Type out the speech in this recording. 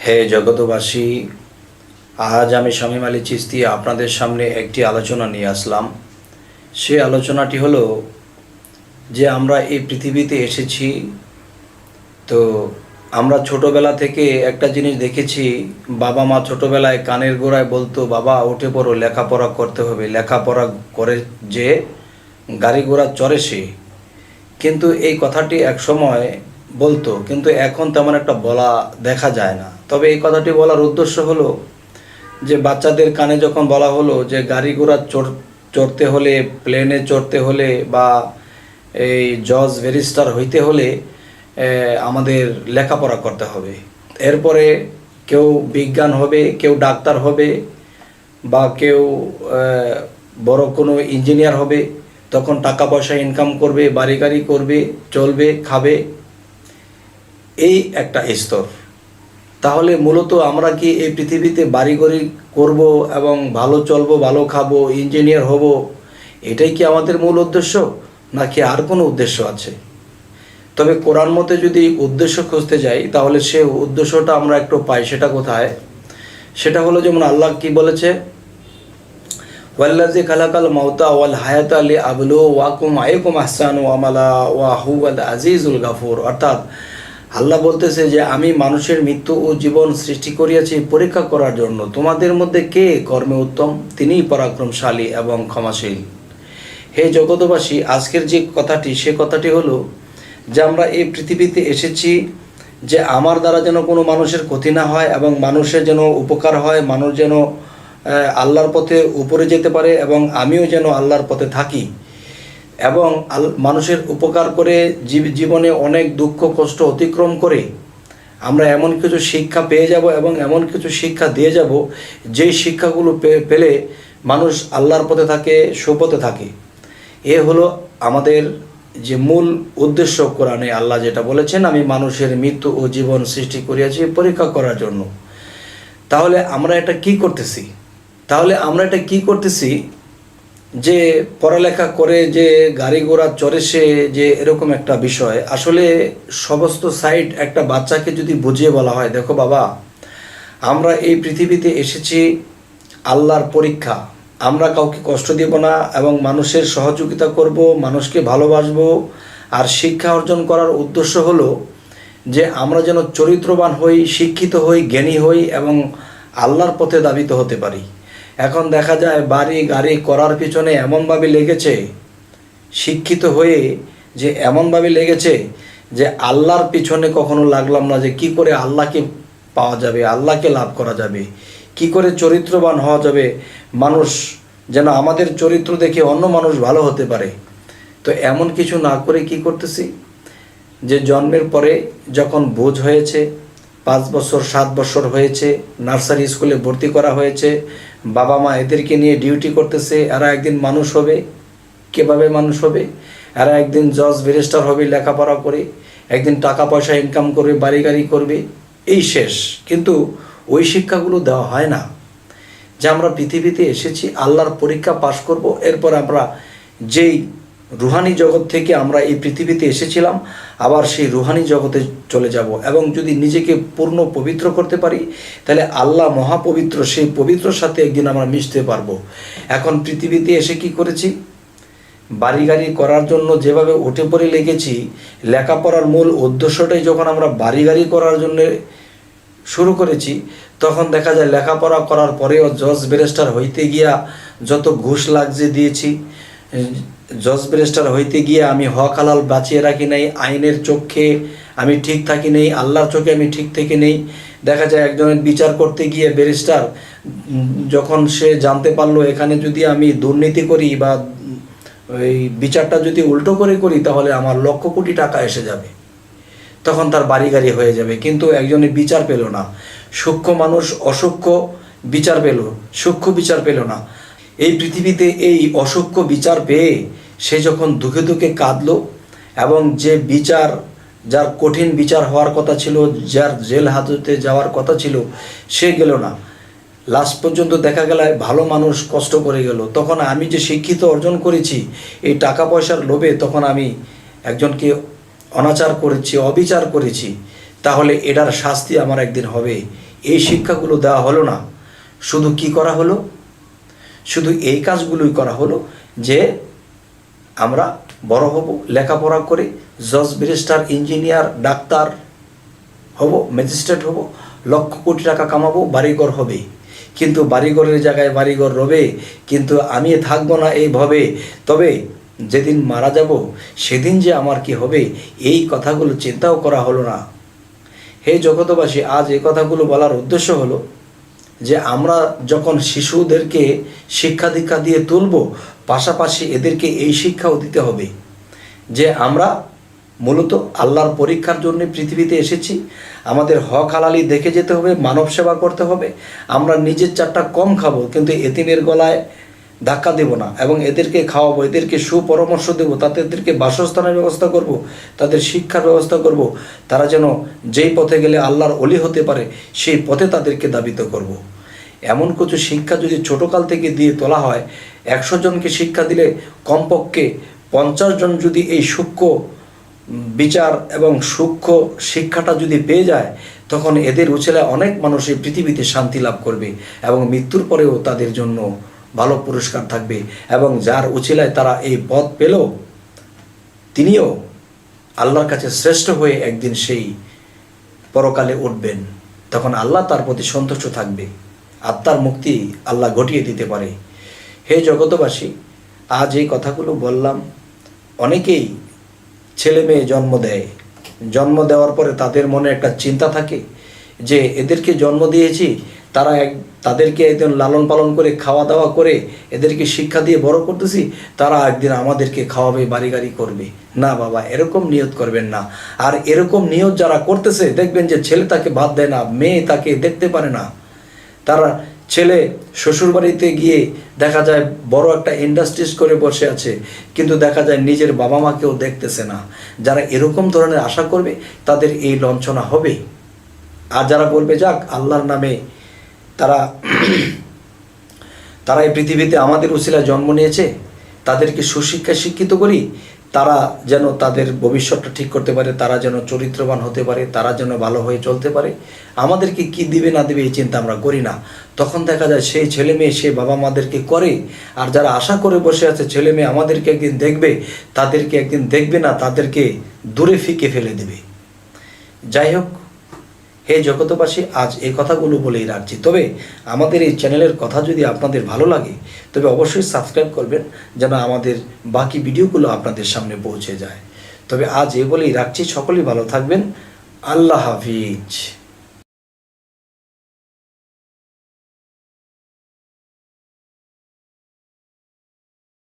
হে জগতবাসী, আজ আমি শামীম আলী চিশতি আপনাদের সামনে একটি আলোচনা নিয়ে আসলাম। সে আলোচনাটি হলো যে আমরা এই পৃথিবীতে এসেছি, তো আমরা ছোটোবেলা থেকে একটা জিনিস দেখেছি, বাবা মা ছোটোবেলায় কানের গোড়ায় বলতো, বাবা উঠে পড়ো, লেখাপড়া করতে হবে, লেখাপড়া করে যে গাড়ি ঘোড়া চড়ে সে। কিন্তু এই কথাটি এক সময় বলতো, কিন্তু এখন তেমন একটা বলা দেখা যায় না। তবে এই কথাটি বলার উদ্দেশ্য হলো যে বাচ্চাদের কানে যখন বলা হলো যে গাড়ি ঘোড়া চড়তে হলে, প্লেনে চড়তে হলে বা এই জজ ব্যারিস্টার হইতে হলে আমাদের লেখাপড়া করতে হবে। এরপরে কেউ বিজ্ঞান হবে, কেউ ডাক্তার হবে, বা কেউ বড় কোনো ইঞ্জিনিয়ার হবে, তখন টাকা পয়সা ইনকাম করবে, বাড়ি গাড়ি করবে, চলবে, খাবে। এই একটা স্তর। তাহলে মূলত আমরা কি এই পৃথিবীতে বাড়িঘড়ি করব এবং ভালো চলবো, ভালো খাবো, ইঞ্জিনিয়ার হব, এটাই কি আমাদের মূল উদ্দেশ্য, নাকি আর কোনো উদ্দেশ্য আছে? তবে কোরআন মতে যদি উদ্দেশ্য খুঁজতে যাই, তাহলে সে উদ্দেশ্যটা আমরা একটু পাই। সেটা কোথায়? সেটা হলো, যেমন আল্লাহ কি বলেছে, ওয়াল্লাযী খালাকাল মাউতা ওয়াল হায়াতা লিয়াবলুওয়াকুম আইয়ুকুম আহসানু আমালা ওয়া হুয়াল আজিজুল গাফুর। অর্থাৎ আল্লাহ বলতেছে যে আমি মানুষের মৃত্যু ও জীবন সৃষ্টি করিয়াছি পরীক্ষা করার জন্য, তোমাদের মধ্যে কে কর্মে উত্তম, তিনিই পরাক্রমশালী এবং ক্ষমাশীল। হে জগতবাসী, আজকের যে কথাটি, সে কথাটি হলো যে আমরা এই পৃথিবীতে এসেছি যে আমার দ্বারা যেন কোনো মানুষের ক্ষতি না হয় এবং মানুষের যেন উপকার হয়, মানুষ যেন আল্লাহর পথে উপরে যেতে পারে এবং আমিও যেন আল্লাহর পথে থাকি, এবং মানুষের উপকার করে জীবনে অনেক দুঃখ কষ্ট অতিক্রম করে আমরা এমন কিছু শিক্ষা পেয়ে যাব এবং এমন কিছু শিক্ষা দিয়ে যাব, যেই শিক্ষাগুলো পেলে মানুষ আল্লাহর পথে থাকে, সুপথে থাকে। এ হলো আমাদের যে মূল উদ্দেশ্য। কোরআনে আল্লাহ যেটা বলেছেন, আমি মানুষের মৃত্যু ও জীবন সৃষ্টি করিয়াছি পরীক্ষা করার জন্য। তাহলে আমরা এটা কি করতেছি? যে পড়ালেখা করে যে গাড়ি ঘোড়া চড়ে সে, যে এরকম একটা বিষয়। আসলে সমস্ত সাইড একটা বাচ্চাকে যদি বুঝিয়ে বলা হয়, দেখো বাবা, আমরা এই পৃথিবীতে এসেছি আল্লাহর পরীক্ষা, আমরা কাউকে কষ্ট দেব না এবং মানুষের সহযোগিতা করব, মানুষকে ভালোবাসবো। আর শিক্ষা অর্জন করার উদ্দেশ্য হলো যে আমরা যেন চরিত্রবান হই, শিক্ষিত হই, জ্ঞানী হই এবং আল্লাহর পথে ধাবিত হতে পারি। এখন দেখা যায় বাড়ি গাড়ি করার পিছনে এমনভাবে লেগেছে, শিক্ষিত হয়ে যে এমনভাবে লেগেছে যে আল্লাহর পিছনে কখনো লাগলাম না, যে কি করে আল্লাহকে পাওয়া যাবে, আল্লাহকে লাভ করা যাবে, কি করে চরিত্রবান হওয়া যাবে, মানুষ যেন আমাদের চরিত্র দেখে অন্য মানুষ ভালো হতে পারে। তো এমন কিছু না করে কি করতেছি, যে জন্মের পরে যখন বোঝ হয়েছে, 5 বছর 7 বছর হয়েছে, নার্সারি স্কুলে ভর্তি করা হয়েছে, বাবা মা এদেরকে নিয়ে ডিউটি করতেছে, এরা একদিন মানুষ হবে। কীভাবে মানুষ হবে? এরা একদিন জজ ব্যারিস্টার হবে লেখাপড়া করে, একদিন টাকা পয়সা ইনকাম করবে, বাড়ি গাড়ি করবে, এই শেষ। কিন্তু ওই শিক্ষাগুলো দেওয়া হয় না যে আমরা পৃথিবীতে এসেছি আল্লাহর পরীক্ষা পাশ করব, এরপর আমরা যেই রুহানি জগৎ থেকে আমরা এই পৃথিবীতে এসেছিলাম আবার সেই রুহানি জগতে চলে যাব, এবং যদি নিজেকে পূর্ণ পবিত্র করতে পারি, তাহলে আল্লাহ মহাপবিত্র, সেই পবিত্রর সাথে একদিন আমরা মিশতে পারবো। এখন পৃথিবীতে এসে কি করেছি? বাড়ি গাড়ি করার জন্য যেভাবে উঠে পড়ে লেগেছি, লেখাপড়ার মূল উদ্দেশ্যটাই যখন আমরা বাড়ি গাড়ি করার জন্য শুরু করেছি, তখন দেখা যায় লেখাপড়া করার পরেও জজ ব্যারিস্টার হইতে গিয়া যত ঘুষ লাগছে দিয়েছি, জজ ব্যারিস্টার হইতে গিয়ে আমি হক হালাল বাঁচিয়ে রাখি নাই, আইনের চোখে আমি ঠিক থাকি নেই, আল্লাহর চোখে আমি ঠিক থেকে নেই। দেখা যায় একজনের বিচার করতে গিয়ে ব্যারিস্টার যখন সে জানতে পারলো এখানে যদি আমি দুর্নীতি করি বা ওই বিচারটা যদি উল্টো করে করি, তাহলে আমার লক্ষ কোটি টাকা এসে যাবে, তখন তার বাড়ি গাড়ি হয়ে যাবে। কিন্তু একজনের বিচার পেল না, সূক্ষ্ম মানুষ অসূক্ষ্ম বিচার পেল, সূক্ষ্ম বিচার পেল না। এই পৃথিবীতে এই অসূক্ষ্ম বিচার পেয়ে সে যখন দুঃখে দুঃখে কাঁদলো, এবং যে বিচার, যার কঠিন বিচার হওয়ার কথা ছিল, যার জেল হাজতে যাওয়ার কথা ছিল, সে গেল না। লাস্ট পর্যন্ত দেখা গেল ভালো মানুষ কষ্ট করে গেল। তখন আমি যে শিক্ষিত অর্জন করেছি এই টাকা পয়সার লোভে, তখন আমি একজনকে অনাচার করেছি, অবিচার করেছি, তাহলে এটার শাস্তি আমার একদিন হবে। এই শিক্ষাগুলো দেওয়া হলো না, শুধু কি করা হলো, শুধু এই কাজগুলোই করা হলো যে আমরা বড় হব, লেখাপড়া করে জজ, ব্যারিস্টার, ইঞ্জিনিয়ার, ডাক্তার হব, ম্যাজিস্ট্রেট হব, লক্ষ কোটি টাকা কামাবো, বাড়িঘর হবে। কিন্তু বাড়িঘরের জায়গায় বাড়িঘর রবে, কিন্তু আমি থাকবো না এইভাবে। তবে যেদিন মারা যাব সেদিন যে আমার কি হবে, এই কথাগুলো চিন্তাও করা হলো না। হে জগতবাসী, আজ এই কথাগুলো বলার উদ্দেশ্য হলো যে আমরা যখন শিশুদেরকে শিক্ষা দীক্ষা দিয়ে তুলব, পাশাপাশি এদেরকে এই শিক্ষাও দিতে হবে যে আমরা মূলত আল্লাহর পরীক্ষার জন্য পৃথিবীতে এসেছি। আমাদের হক হালালি দেখে যেতে হবে, মানব সেবা করতে হবে। আমরা নিজের চারটা কম খাবো, কিন্তু এতিমের গলায় ধাক্কা দেব না, এবং এদেরকে খাওয়াবো, এদেরকে সুপরামর্শ দেবো, তাতে এদেরকে বাসস্থানের ব্যবস্থা করব, তাদের শিক্ষার ব্যবস্থা করব। তারা যেন যেই পথে গেলে আল্লাহর অলি হতে পারে সেই পথে তাদেরকে দাবিত করব। এমন কিছু শিক্ষা যদি ছোটোকাল থেকে দিয়ে তোলা হয়, 100 জনকে শিক্ষা দিলে কমপক্ষে 50 জন যদি এই সূক্ষ্ম বিচার এবং সূক্ষ্ম শিক্ষাটা যদি পেয়ে যায়, তখন এদের উছিলায় অনেক মানুষ এই পৃথিবীতে শান্তি লাভ করবে, এবং মৃত্যুর পরেও তাদের জন্য ভালো পুরস্কার থাকবে। এবং যার উছিলায় তারা এই পথ পেল, তিনিও আল্লাহর কাছে শ্রেষ্ঠ হয়ে একদিন সেই পরকালে উঠবেন। তখন আল্লাহ তার প্রতি সন্তুষ্ট থাকবে, আত্মার মুক্তি আল্লাহ ঘটিয়ে দিতে পারে। হে জগতবাসী, আজ এই কথাগুলো বললাম। অনেকেই ছেলে মেয়ে জন্ম দেয়, জন্ম দেওয়ার পরে তাদের মনে একটা চিন্তা থাকে যে এদেরকে জন্ম দিয়েছি, তাদেরকে একদিন লালন পালন করে খাওয়া দাওয়া করে এদেরকে শিক্ষা দিয়ে বড় করতেছি, তারা একদিন আমাদেরকে খাওয়াবে, বাড়ি গাড়ি করবে। না বাবা, এরকম নিয়ত করবেন না। আর এরকম নিয়ত যারা করতেছে, দেখবেন যে ছেলে তাকে ভাত দেয় না, মেয়ে তাকে দেখতে পারে না। তারা ছেলে শ্বশুরবাড়িতে গিয়ে দেখা যায় বড় একটা ইন্ডাস্ট্রিজ করে বসে আছে, কিন্তু দেখা যায় নিজের বাবা মাকেও দেখতেছে না। যারা এরকম ধরনের আশা করবে তাদের এই লঞ্ছনা হবে। আর যারা বলবে যাক আল্লাহর নামে তারা এই পৃথিবীতে আমাদের উসিলায় জন্ম নিয়েছে, তাদেরকে সুশিক্ষায় শিক্ষিত করি, তারা যেন তাদের ভবিষ্যৎটা ঠিক করতে পারে, তারা যেন চরিত্রবান হতে পারে, তারা যেন ভালো হয়ে চলতে পারে, আমাদেরকে কি দিবে না দিবে এই চিন্তা আমরা করি না। তখন দেখা যায় সেই ছেলে মেয়ে সে বাবা মাদেরকে করে। আর যারা আশা করে বসে আছে ছেলে মেয়ে আমাদেরকে একদিন দেখবে, তাদেরকে একদিন দেখবে না, তাদেরকে দূরে ফিকে ফেলে দেবে। যাই হোক, হে জগতবাসী, আজ এই কথাগুলো বলেই রাখছি। তবে আমাদের এই চ্যানেলের কথা যদি আপনাদের ভালো লাগে, তবে অবশ্যই সাবস্ক্রাইব করবেন, যেন আমাদের বাকি ভিডিওগুলো আপনাদের সামনে পৌঁছে যায়। তবে আজ এই বলেই রাখছি, সকলেই ভালো থাকবেন। আল্লাহ হাফিজ।